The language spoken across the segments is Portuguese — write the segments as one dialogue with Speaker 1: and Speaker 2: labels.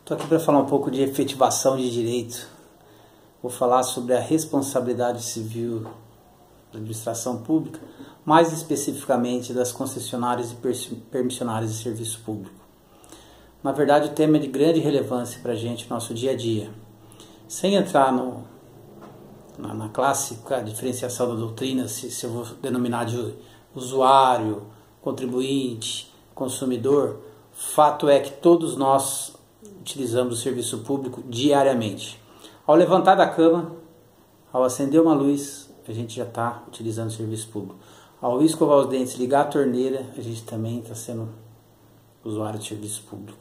Speaker 1: Estou aqui para falar um pouco de efetivação de direito. Vou falar sobre a responsabilidade civil da administração pública, mais especificamente das concessionárias e permissionárias de serviço público. Na verdade, o tema é de grande relevância para a gente no nosso dia a dia. Sem entrar na clássica diferenciação da doutrina, se eu vou denominar de usuário, contribuinte, consumidor, fato é que todos nós utilizamos o serviço público diariamente. Ao levantar da cama, ao acender uma luz, a gente já está utilizando o serviço público. Ao escovar os dentes, ligar a torneira, a gente também está sendo usuário de serviço público.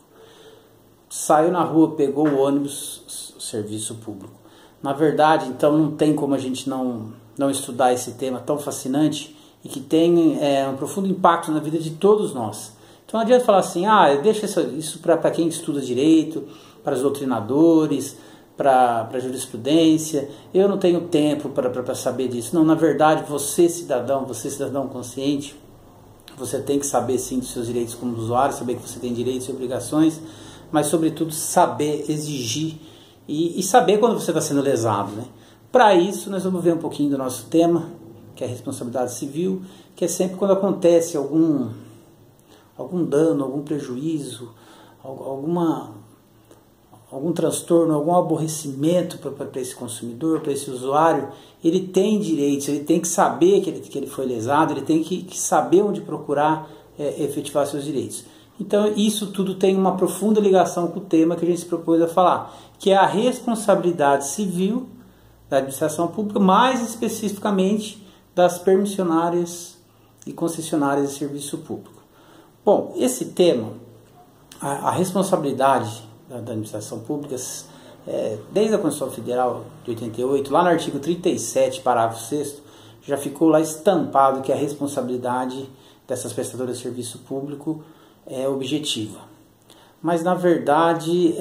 Speaker 1: Saiu na rua, pegou o ônibus, serviço público. Na verdade, então, não tem como a gente não estudar esse tema tão fascinante e que tem um profundo impacto na vida de todos nós. Então não adianta falar assim, deixa isso para quem estuda direito, para os doutrinadores, para a jurisprudência, eu não tenho tempo para saber disso. Não, na verdade, você cidadão consciente, você tem que saber sim dos seus direitos como usuário, saber que você tem direitos e obrigações, mas sobretudo saber exigir e saber quando você está sendo lesado, né? Para isso, nós vamos ver um pouquinho do nosso tema, que é a responsabilidade civil, que é sempre quando acontece algum dano, algum prejuízo, algum transtorno, algum aborrecimento para esse consumidor, para esse usuário, ele tem direitos, ele tem que saber que ele foi lesado, ele tem que saber onde procurar efetivar seus direitos. Então isso tudo tem uma profunda ligação com o tema que a gente se propôs a falar, que é a responsabilidade civil da administração pública, mais especificamente das permissionárias e concessionárias de serviço público. Bom, esse tema, a responsabilidade da administração pública, desde a Constituição Federal de 88, lá no artigo 37, parágrafo 6º, já ficou lá estampado que a responsabilidade dessas prestadoras de serviço público é objetiva. Mas, na verdade,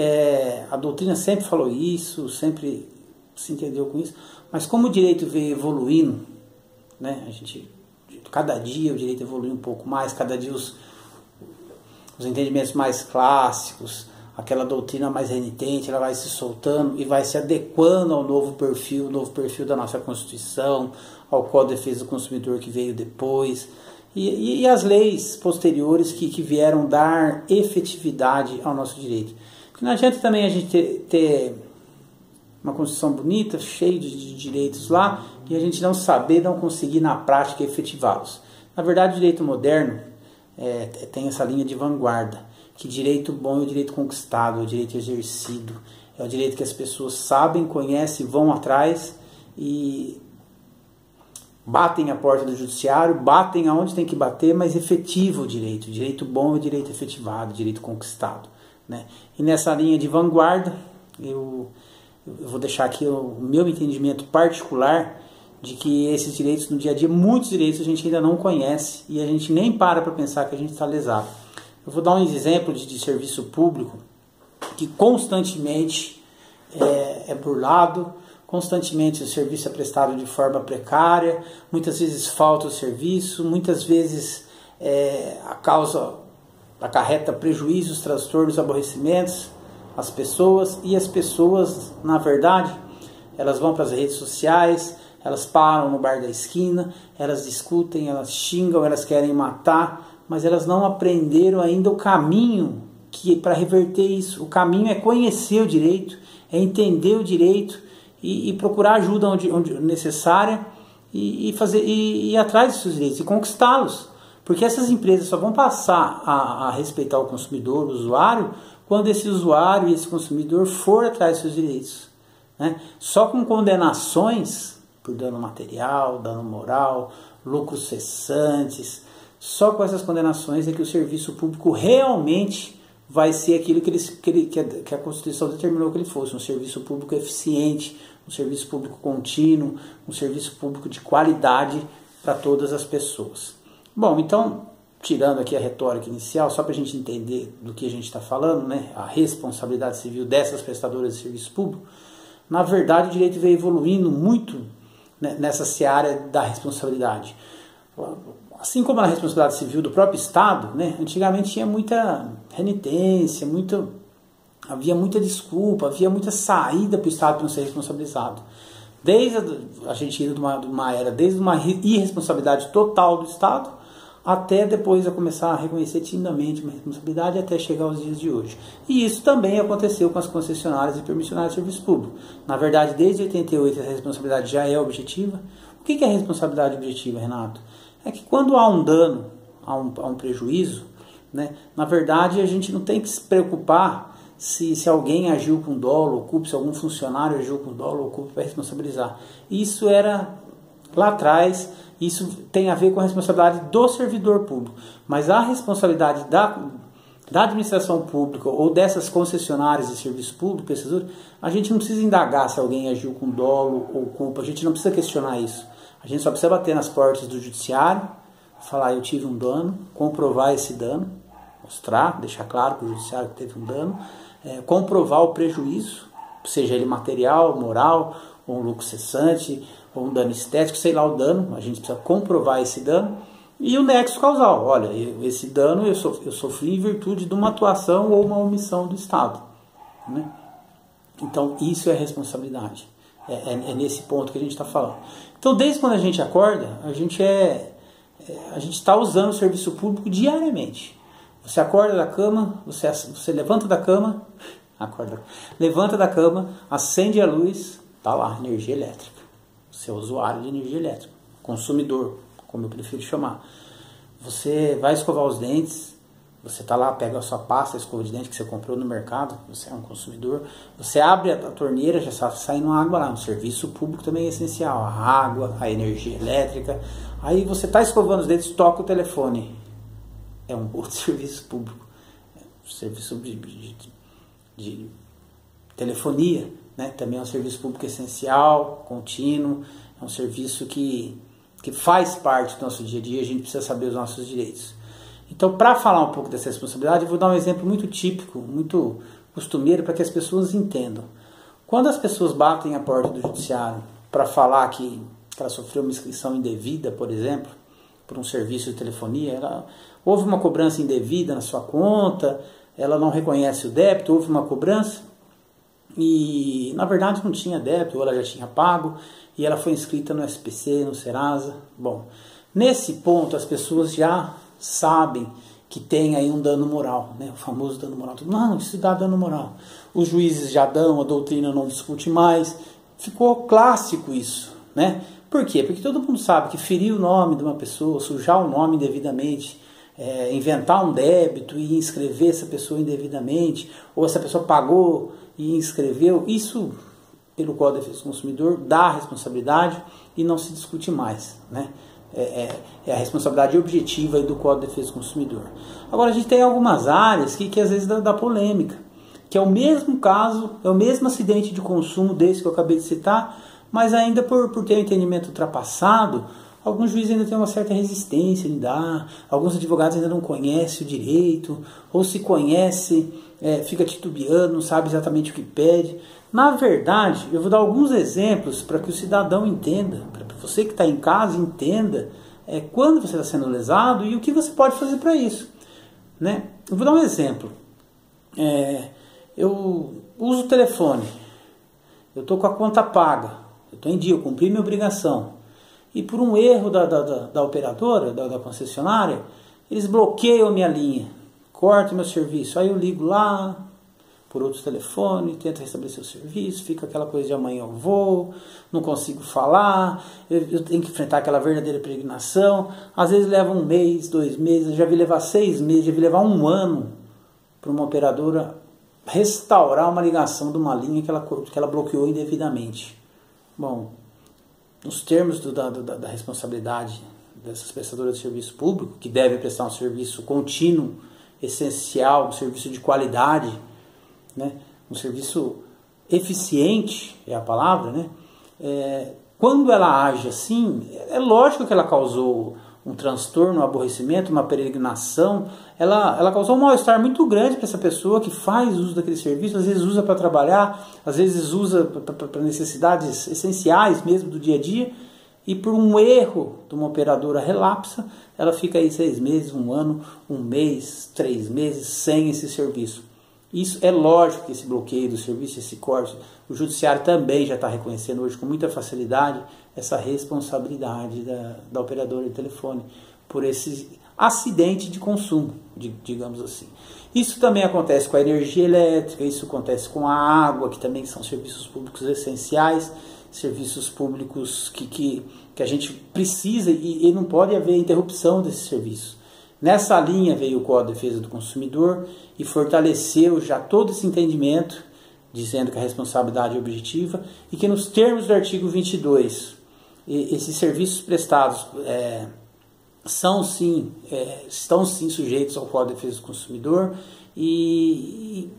Speaker 1: a doutrina sempre falou isso, sempre se entendeu com isso, mas como o direito veio evoluindo, né, cada dia o direito evolui um pouco mais, cada dia os entendimentos mais clássicos, aquela doutrina mais renitente, ela vai se soltando e vai se adequando ao novo perfil da nossa Constituição, ao Código de Defesa do Consumidor que veio depois, e as leis posteriores que vieram dar efetividade ao nosso direito. Porque não adianta também a gente ter uma Constituição bonita, cheia de direitos lá, e a gente não conseguir na prática efetivá-los. Na verdade, o direito moderno tem essa linha de vanguarda, que direito bom é o direito conquistado, é o direito exercido, é o direito que as pessoas sabem, conhecem, vão atrás e batem a porta do judiciário, batem aonde tem que bater, mas efetiva o direito bom é o direito efetivado, o direito conquistado, né? E nessa linha de vanguarda, eu vou deixar aqui o meu entendimento particular de que esses direitos no dia a dia, muitos direitos a gente ainda não conhece e a gente nem para pensar que a gente está lesado. Eu vou dar um exemplo de serviço público que constantemente é burlado, constantemente o serviço é prestado de forma precária, muitas vezes falta o serviço, muitas vezes a causa acarreta prejuízos, transtornos, aborrecimentos às pessoas, e as pessoas, na verdade, elas vão para as redes sociais, elas param no bar da esquina, elas discutem, elas xingam, elas querem matar, mas elas não aprenderam ainda o caminho para reverter isso. O caminho é conhecer o direito, é entender o direito e procurar ajuda onde necessária e ir atrás dos seus direitos e conquistá-los. Porque essas empresas só vão passar a respeitar o consumidor, o usuário, quando esse usuário e esse consumidor for atrás dos seus direitos, né? Só com condenações por dano material, dano moral, lucros cessantes, só com essas condenações é que o serviço público realmente vai ser aquilo que a Constituição determinou que ele fosse, um serviço público eficiente, um serviço público contínuo, um serviço público de qualidade para todas as pessoas. Bom, então, tirando aqui a retórica inicial, só para a gente entender do que a gente está falando, né, a responsabilidade civil dessas prestadoras de serviço público, na verdade o direito veio evoluindo muito, né, nessa seara da responsabilidade. Assim como na responsabilidade civil do próprio Estado, né, antigamente tinha muita renitência, muito havia muita desculpa, havia muita saída para o Estado para não ser responsabilizado. Desde a gente indo de uma era, desde uma irresponsabilidade total do Estado, até depois a começar a reconhecer timidamente uma responsabilidade, até chegar aos dias de hoje. E isso também aconteceu com as concessionárias e permissionárias de serviço público. Na verdade, desde 88 essa responsabilidade já é objetiva. O que é a responsabilidade objetiva, Renato? É que quando há um dano, há um prejuízo, né, na verdade a gente não tem que se preocupar se alguém agiu com dolo ou culpa, se algum funcionário agiu com dolo ou culpa para responsabilizar. Isso era lá atrás, isso tem a ver com a responsabilidade do servidor público. Mas a responsabilidade da administração pública ou dessas concessionárias de serviço público, a gente não precisa indagar se alguém agiu com dolo ou culpa, a gente não precisa questionar isso. A gente só precisa bater nas portas do judiciário, falar eu tive um dano, comprovar esse dano, mostrar, deixar claro para o judiciário que teve um dano, comprovar o prejuízo, seja ele material, moral, ou um lucro cessante, ou um dano estético, sei lá o dano, a gente precisa comprovar esse dano, e o nexo causal, olha, esse dano eu sofri em virtude de uma atuação ou uma omissão do Estado, né? Então isso é responsabilidade, é nesse ponto que a gente está falando. Então desde quando a gente acorda, a gente está usando o serviço público diariamente. Você acorda da cama, você levanta da cama, levanta da cama, acende a luz, tá lá, energia elétrica. Você é usuário de energia elétrica, consumidor, como eu prefiro chamar. Você vai escovar os dentes, você tá lá, pega a sua pasta, a escova de dente que você comprou no mercado, você é um consumidor. Você abre a torneira, já está saindo água lá. O serviço público também é essencial, a água, a energia elétrica. Aí você está escovando os dentes, toca o telefone. É um outro serviço público, serviço de telefonia, né? Também é um serviço público essencial, contínuo, é um serviço que faz parte do nosso dia a dia, a gente precisa saber os nossos direitos. Então, para falar um pouco dessa responsabilidade, eu vou dar um exemplo muito típico, muito costumeiro, para que as pessoas entendam. Quando as pessoas batem a porta do judiciário para falar que ela sofreu uma inscrição indevida, por exemplo, por um serviço de telefonia, houve uma cobrança indevida na sua conta, ela não reconhece o débito, houve uma cobrança e na verdade não tinha débito, ou ela já tinha pago e ela foi inscrita no SPC, no Serasa. Bom, nesse ponto as pessoas já sabem que tem aí um dano moral, né? O famoso dano moral. Não, isso dá dano moral. Os juízes já dão, a doutrina não discute mais. Ficou clássico isso, né? Por quê? Porque todo mundo sabe que ferir o nome de uma pessoa, sujar o nome indevidamente, inventar um débito e inscrever essa pessoa indevidamente, ou essa pessoa pagou e inscreveu, isso, pelo Código de Defesa do Consumidor, dá responsabilidade e não se discute mais, né? É a responsabilidade objetiva aí do Código de Defesa do Consumidor. Agora, a gente tem algumas áreas que às vezes dá polêmica, que é o mesmo caso, é o mesmo acidente de consumo desse que eu acabei de citar, mas ainda por ter um entendimento ultrapassado, alguns juízes ainda têm uma certa resistência em dar, alguns advogados ainda não conhecem o direito, ou se conhece, fica titubeando, não sabe exatamente o que pede. Na verdade, eu vou dar alguns exemplos para que o cidadão entenda, para que você que está em casa entenda quando você está sendo lesado e o que você pode fazer para isso, né? Eu vou dar um exemplo. Eu uso o telefone, eu estou com a conta paga, eu estou em dia, eu cumpri minha obrigação. E por um erro da operadora, da concessionária, eles bloqueiam a minha linha, cortam meu serviço. Aí eu ligo lá, por outro telefone, tento restabelecer o serviço, fica aquela coisa de amanhã eu vou, não consigo falar, eu tenho que enfrentar aquela verdadeira peregrinação. Às vezes leva 1 mês, 2 meses, eu já vi levar 6 meses, já vi levar 1 ano para uma operadora restaurar uma ligação de uma linha que ela bloqueou indevidamente. Bom, nos termos da responsabilidade dessas prestadoras de serviço público, que devem prestar um serviço contínuo, essencial, um serviço de qualidade, né? Um serviço eficiente, é a palavra, né? Quando ela age assim, é lógico que ela causou um transtorno, um aborrecimento, uma peregrinação, ela causou um mal-estar muito grande para essa pessoa que faz uso daquele serviço, às vezes usa para trabalhar, às vezes usa para necessidades essenciais mesmo do dia a dia, e por um erro de uma operadora relapsa, ela fica aí 6 meses, 1 ano, 1 mês, 3 meses sem esse serviço. Isso é lógico que esse bloqueio do serviço, esse corte, o judiciário também já está reconhecendo hoje com muita facilidade essa responsabilidade da operadora de telefone por esse acidente de consumo, digamos assim. Isso também acontece com a energia elétrica, isso acontece com a água, que também são serviços públicos essenciais, serviços públicos que a gente precisa e não pode haver interrupção desse serviço. Nessa linha veio o Código de Defesa do Consumidor e fortaleceu já todo esse entendimento, dizendo que a responsabilidade é objetiva e que nos termos do artigo 22, esses serviços prestados estão sim sujeitos ao Código de Defesa do Consumidor e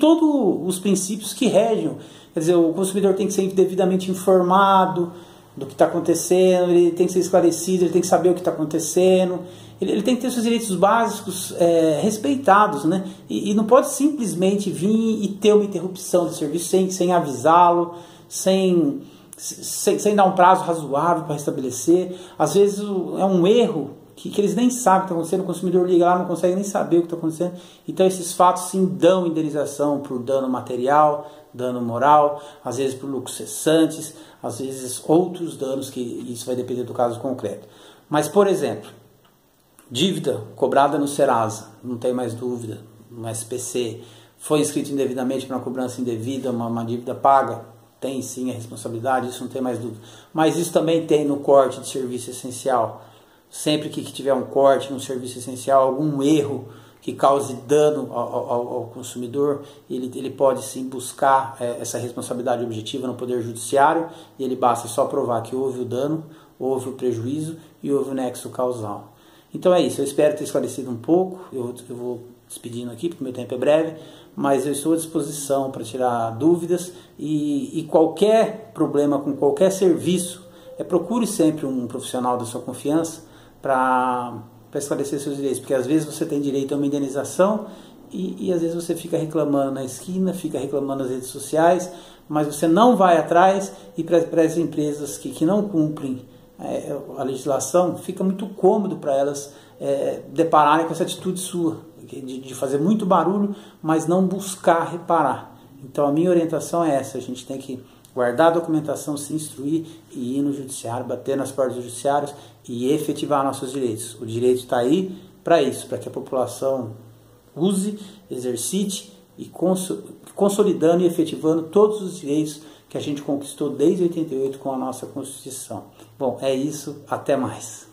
Speaker 1: todos os princípios que regem. Quer dizer, o consumidor tem que ser devidamente informado do que está acontecendo, ele tem que ser esclarecido, ele tem que saber o que está acontecendo, ele tem que ter seus direitos básicos respeitados, né? E não pode simplesmente vir e ter uma interrupção do serviço sem avisá-lo, sem dar um prazo razoável para restabelecer. Às vezes é um erro que eles nem sabem o que está acontecendo, o consumidor liga lá, não consegue nem saber o que está acontecendo. Então esses fatos sim dão indenização por dano material, dano moral, às vezes por lucros cessantes, às vezes outros danos, que isso vai depender do caso concreto. Mas, por exemplo, dívida cobrada no Serasa, não tem mais dúvida, no SPC, foi inscrito indevidamente para uma cobrança indevida, uma dívida paga, tem sim a responsabilidade, isso não tem mais dúvida. Mas isso também tem no corte de serviço essencial. Sempre que tiver um corte no serviço essencial, algum erro que cause dano ao consumidor, ele pode sim buscar essa responsabilidade objetiva no Poder Judiciário, e ele basta só provar que houve o dano, houve o prejuízo e houve o nexo causal. Então é isso, eu espero ter esclarecido um pouco, eu vou despedindo aqui porque o meu tempo é breve, mas eu estou à disposição para tirar dúvidas e qualquer problema com qualquer serviço, procure sempre um profissional da sua confiança para esclarecer seus direitos, porque às vezes você tem direito a uma indenização e às vezes você fica reclamando na esquina, fica reclamando nas redes sociais, mas você não vai atrás, e para as empresas que não cumprem a legislação, fica muito cômodo para elas depararem com essa atitude sua, de fazer muito barulho, mas não buscar reparar. Então a minha orientação é essa: a gente tem que guardar a documentação, se instruir e ir no judiciário, bater nas portas dos judiciários e efetivar nossos direitos. O direito está aí para isso, para que a população use, exercite e consolidando e efetivando todos os direitos que a gente conquistou desde 88 com a nossa Constituição. Bom, é isso, até mais.